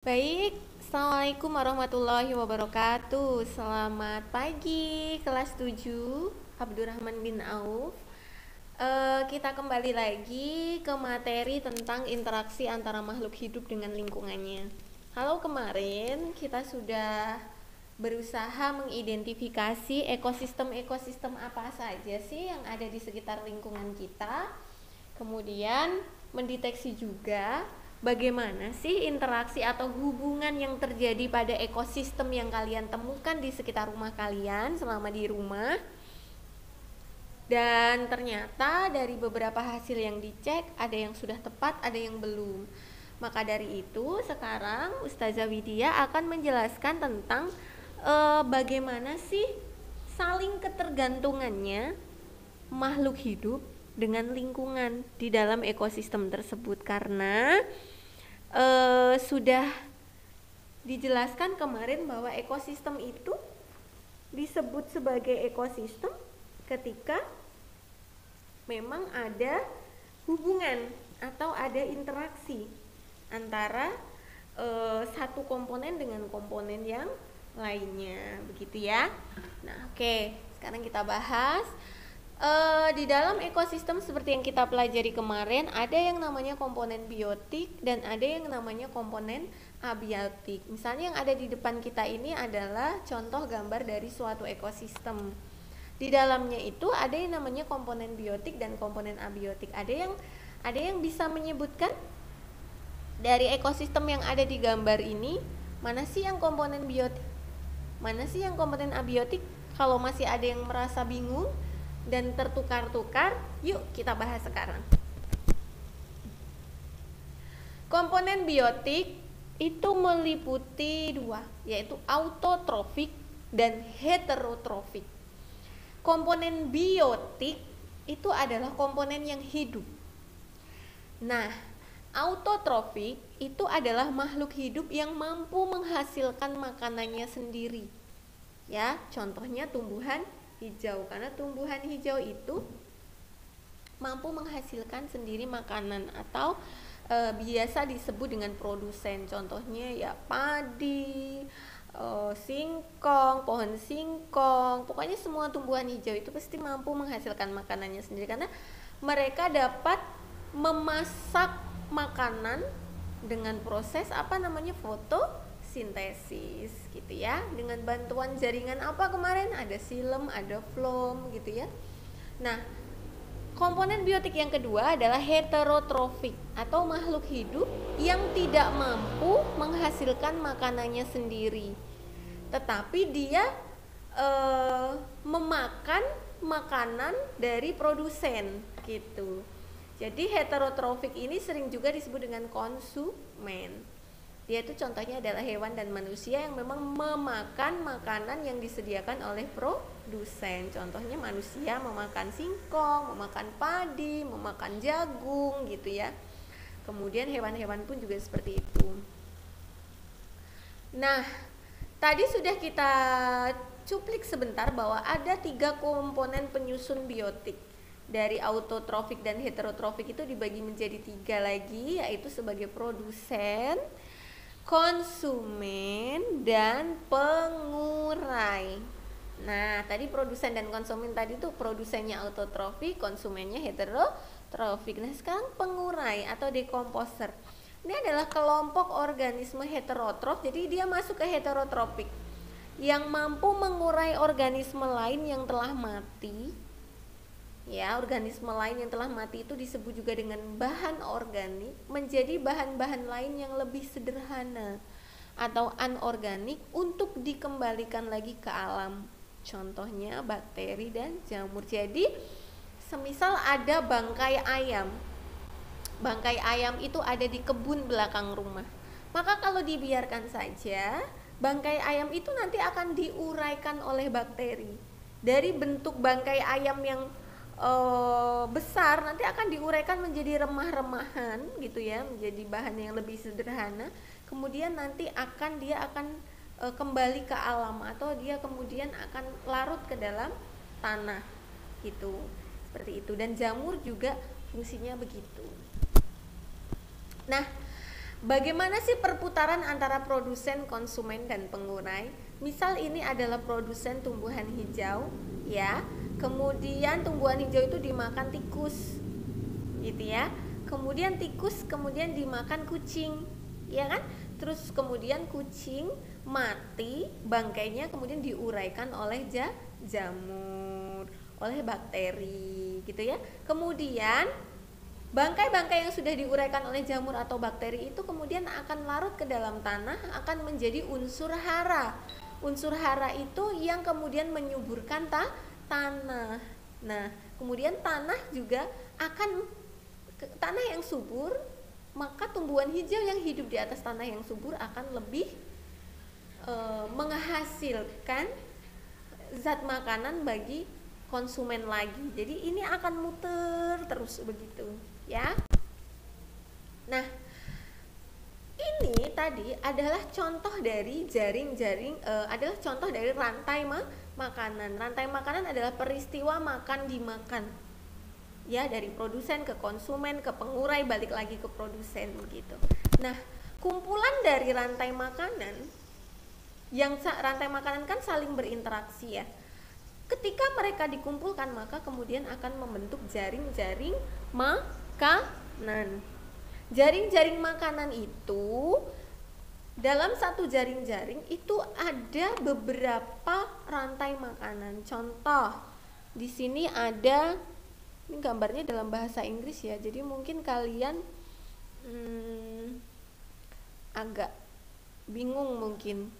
Baik, Assalamualaikum warahmatullahi wabarakatuh. Selamat pagi kelas 7 Abdurrahman bin Auf. Kita kembali lagi ke materi tentang interaksi antara makhluk hidup dengan lingkungannya. Kalau kemarin kita sudah berusaha mengidentifikasi ekosistem-ekosistem apa saja sih yang ada di sekitar lingkungan kita. Kemudian mendeteksi juga bagaimana sih interaksi atau hubungan yang terjadi pada ekosistem yang kalian temukan di sekitar rumah kalian selama di rumah. Dan ternyata dari beberapa hasil yang dicek, ada yang sudah tepat, ada yang belum. Maka dari itu sekarang Ustazah Widya akan menjelaskan tentang bagaimana sih saling ketergantungannya makhluk hidup dengan lingkungan di dalam ekosistem tersebut, karena sudah dijelaskan kemarin bahwa ekosistem itu disebut sebagai ekosistem ketika memang ada hubungan atau ada interaksi antara satu komponen dengan komponen yang lainnya, begitu ya. Nah, oke, sekarang kita bahas. Di dalam ekosistem seperti yang kita pelajari kemarin, ada yang namanya komponen biotik dan ada yang namanya komponen abiotik. Misalnya yang ada di depan kita ini adalah contoh gambar dari suatu ekosistem. Di dalamnya itu ada yang namanya komponen biotik dan komponen abiotik. Ada yang bisa menyebutkan dari ekosistem yang ada di gambar ini, mana sih yang komponen biotik, mana sih yang komponen abiotik? Kalau masih ada yang merasa bingung dan tertukar-tukar, yuk kita bahas sekarang. Komponen biotik itu meliputi dua, yaitu autotrofik dan heterotrofik. Komponen biotik itu adalah komponen yang hidup. Nah, autotrofik itu adalah makhluk hidup yang mampu menghasilkan makanannya sendiri. Ya, contohnya tumbuhan hijau, karena tumbuhan hijau itu mampu menghasilkan sendiri makanan atau biasa disebut dengan produsen. Contohnya ya padi, singkong, pohon singkong, pokoknya semua tumbuhan hijau itu pasti mampu menghasilkan makanannya sendiri karena mereka dapat memasak makanan dengan proses fotosintesis gitu ya, dengan bantuan jaringan apa kemarin, ada silem, ada floem gitu ya. Nah, komponen biotik yang kedua adalah heterotrofik atau makhluk hidup yang tidak mampu menghasilkan makanannya sendiri, tetapi dia memakan makanan dari produsen gitu. Jadi heterotrofik ini sering juga disebut dengan konsumen. Dia itu contohnya adalah hewan dan manusia yang memang memakan makanan yang disediakan oleh produsen. Contohnya manusia memakan singkong, memakan padi, memakan jagung gitu ya. Kemudian hewan-hewan pun juga seperti itu. Nah, tadi sudah kita cuplik sebentar bahwa ada 3 komponen penyusun biotik. Dari autotrofik dan heterotrofik itu dibagi menjadi 3 lagi, yaitu sebagai produsen, konsumen, dan pengurai. Nah, tadi produsen dan konsumen tadi tuh produsennya autotrofik, konsumennya heterotrofik. Nah, sekarang pengurai atau dekomposer. Ini adalah kelompok organisme heterotrof, jadi dia masuk ke heterotropik yang mampu mengurai organisme lain yang telah mati. Ya, organisme lain yang telah mati itu disebut juga dengan bahan organik menjadi bahan-bahan lain yang lebih sederhana atau anorganik untuk dikembalikan lagi ke alam. Contohnya bakteri dan jamur. Jadi, semisal ada bangkai ayam. Bangkai ayam itu ada di kebun belakang rumah. Maka kalau dibiarkan saja, bangkai ayam itu nanti akan diuraikan oleh bakteri. Dari bentuk bangkai ayam yang besar nanti akan diuraikan menjadi remah-remahan gitu ya, menjadi bahan yang lebih sederhana. Kemudian nanti dia akan kembali ke alam atau dia kemudian akan larut ke dalam tanah gitu, seperti itu. Dan jamur juga fungsinya begitu. Nah, Bagaimana sih perputaran antara produsen, konsumen, dan pengurai? Misal ini adalah produsen tumbuhan hijau, ya. Kemudian tumbuhan hijau itu dimakan tikus, gitu ya. Kemudian tikus kemudian dimakan kucing, ya kan? Terus kemudian kucing mati, bangkainya kemudian diuraikan oleh jamur, oleh bakteri, gitu ya. Kemudian bangkai-bangkai yang sudah diuraikan oleh jamur atau bakteri itu kemudian akan larut ke dalam tanah, akan menjadi unsur hara. Unsur hara itu yang kemudian menyuburkan tanah. Nah, kemudian tanah juga akan tanah yang subur, maka tumbuhan hijau yang hidup di atas tanah yang subur akan lebih menghasilkan zat makanan bagi konsumen lagi. Jadi ini akan muter terus begitu, ya. Nah, ini tadi adalah contoh dari jaring-jaring, adalah contoh dari rantai makanan. Rantai makanan adalah peristiwa makan dimakan, ya, dari produsen ke konsumen ke pengurai balik lagi ke produsen begitu. Nah, kumpulan dari rantai makanan, yang rantai makanan kan saling berinteraksi, ya. Ketika mereka dikumpulkan maka kemudian akan membentuk jaring-jaring makanan. Jaring-jaring makanan itu, dalam satu jaring-jaring itu ada beberapa rantai makanan. Contoh, di sini ada, ini gambarnya dalam bahasa Inggris ya, jadi mungkin kalian agak bingung mungkin,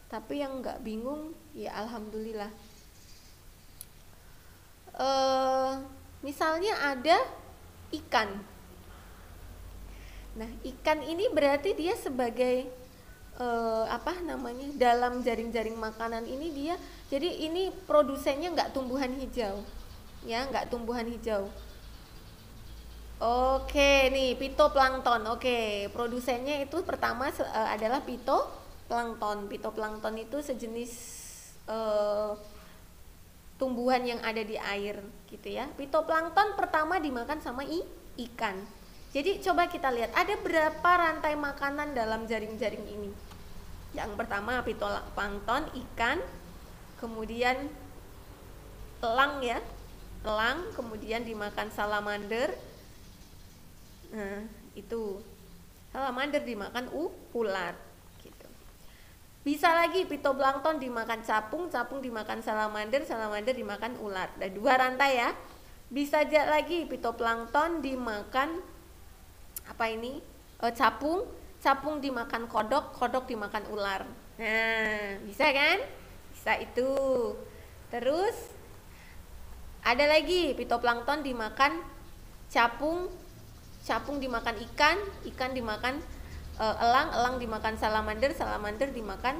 tapi yang nggak bingung ya alhamdulillah. Misalnya ada ikan. Nah, ikan ini berarti dia sebagai dalam jaring-jaring makanan ini dia, jadi ini produsennya nggak tumbuhan hijau, ya, nggak tumbuhan hijau. Oke, nih pitoplankton. Oke, produsennya itu pertama adalah pitoplankton. Pitoplankton itu sejenis tumbuhan yang ada di air, gitu ya. Pitoplankton pertama dimakan sama ikan. Jadi coba kita lihat ada berapa rantai makanan dalam jaring-jaring ini. Yang pertama pitoplankton, ikan, kemudian elang, ya, elang, kemudian dimakan salamander. Nah, itu salamander dimakan ular. Bisa lagi pitoplankton dimakan capung, capung dimakan salamander, salamander dimakan ular. Ada 2 rantai, ya. Bisa aja lagi pitoplankton dimakan capung, capung dimakan kodok, kodok dimakan ular. Nah, bisa kan? Bisa itu. Terus ada lagi pitoplankton dimakan capung, capung dimakan ikan, ikan dimakan elang, elang dimakan salamander, salamander dimakan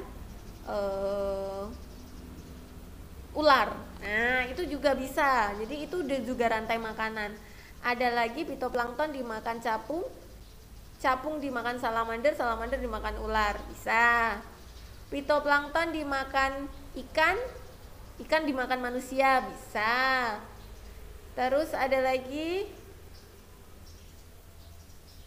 ular. Nah, itu juga bisa. Jadi itu juga rantai makanan. Ada lagi pitoplankton dimakan capung, capung dimakan salamander, salamander dimakan ular. Bisa. Pitoplankton dimakan ikan, ikan dimakan manusia. Bisa. Terus ada lagi,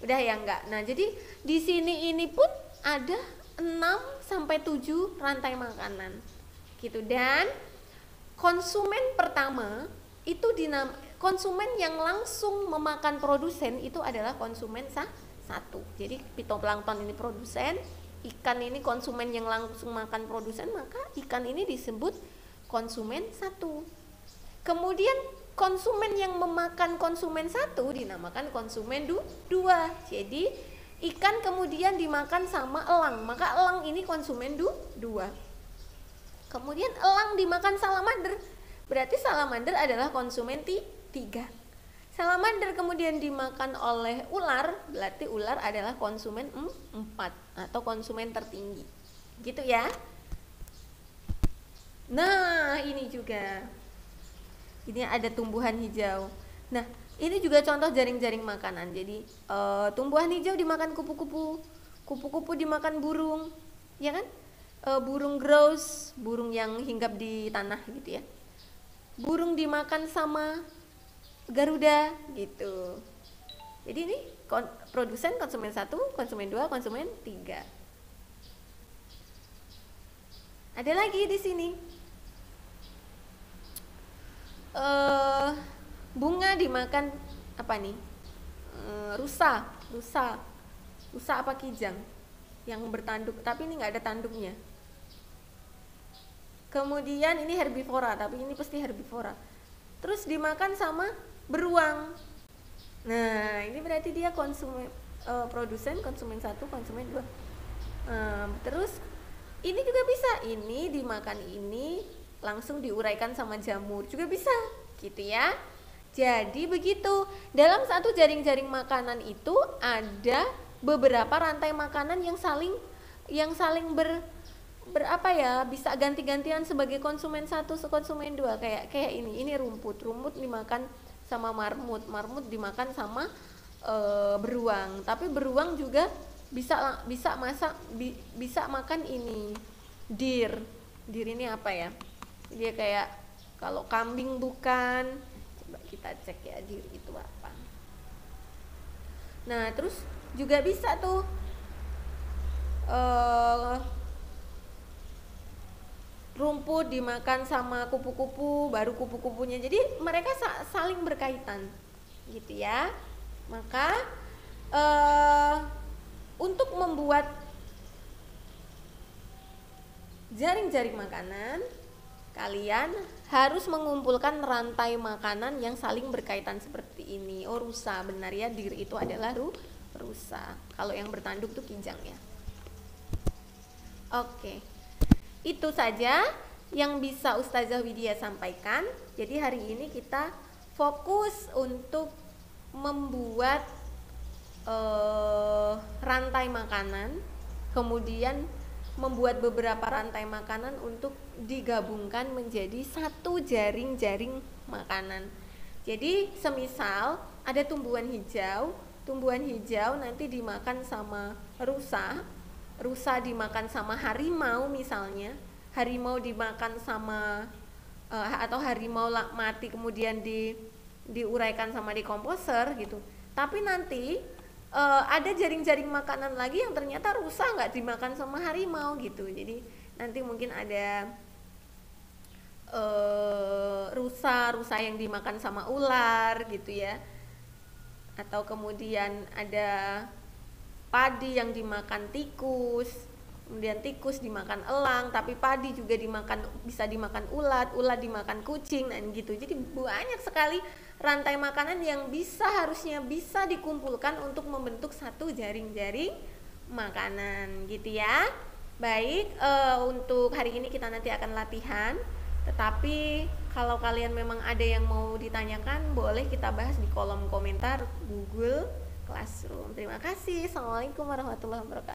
udah ya enggak. Nah, jadi di sini ini pun ada 6 sampai 7 rantai makanan. Gitu. Dan konsumen pertama itu konsumen yang langsung memakan produsen itu adalah konsumen satu. Jadi pitoplankton ini produsen, ikan ini konsumen yang langsung makan produsen, maka ikan ini disebut konsumen satu. Kemudian konsumen yang memakan konsumen satu dinamakan konsumen dua. Jadi ikan kemudian dimakan sama elang, maka elang ini konsumen dua. Kemudian elang dimakan salamander, berarti salamander adalah konsumen tiga. Salamander kemudian dimakan oleh ular, berarti ular adalah konsumen 4 atau konsumen tertinggi. Gitu ya. Nah, ini juga. Ini ada tumbuhan hijau. Nah, ini juga contoh jaring-jaring makanan. Jadi tumbuhan hijau dimakan kupu-kupu, kupu-kupu dimakan burung, ya kan? Burung grouse, burung yang hinggap di tanah gitu ya. Burung dimakan sama garuda gitu. Jadi ini produsen, konsumen 1, konsumen 2, konsumen 3. Ada lagi di sini. Bunga dimakan apa nih? Rusa apa kijang yang bertanduk, tapi ini nggak ada tanduknya. Kemudian ini herbivora, tapi ini pasti herbivora. Terus dimakan sama beruang. Nah, ini berarti dia produsen, konsumen 1, konsumen 2. Terus ini juga bisa, ini dimakan ini langsung diuraikan sama jamur juga bisa, gitu ya. Jadi begitu, dalam satu jaring-jaring makanan itu ada beberapa rantai makanan yang saling berapa ya, bisa ganti-gantian sebagai konsumen 1, konsumen 2. Kayak ini rumput dimakan sama marmut dimakan sama beruang. Tapi beruang juga bisa makan ini deer ini apa ya, dia kayak, kalau kambing bukan, coba kita cek ya deer itu apa. Nah terus juga bisa tuh rumput dimakan sama kupu-kupu, baru kupu-kupunya. Jadi mereka saling berkaitan, gitu ya. Maka untuk membuat jaring-jaring makanan, kalian harus mengumpulkan rantai makanan yang saling berkaitan seperti ini. Oh, rusa, benar ya, deer itu adalah rusa. Kalau yang bertanduk tuh kijang ya. Oke. Itu saja yang bisa Ustazah Widya sampaikan. Jadi hari ini kita fokus untuk membuat rantai makanan, kemudian membuat beberapa rantai makanan untuk digabungkan menjadi satu jaring-jaring makanan. Jadi semisal ada tumbuhan hijau nanti dimakan sama rusa dimakan sama harimau misalnya, harimau dimakan sama atau harimau mati kemudian diuraikan sama dekomposer gitu. Tapi nanti ada jaring-jaring makanan lagi yang ternyata rusa nggak dimakan sama harimau gitu. Jadi nanti mungkin ada rusa yang dimakan sama ular gitu ya, atau kemudian ada padi yang dimakan tikus, kemudian tikus dimakan elang, tapi padi juga bisa dimakan ulat dimakan kucing, dan gitu. Jadi banyak sekali rantai makanan yang harusnya bisa dikumpulkan untuk membentuk satu jaring-jaring makanan, gitu ya. Baik, untuk hari ini kita nanti akan latihan, tetapi kalau kalian memang ada yang mau ditanyakan, boleh kita bahas di kolom komentar Google Classroom. Terima kasih. Assalamualaikum warahmatullahi wabarakatuh.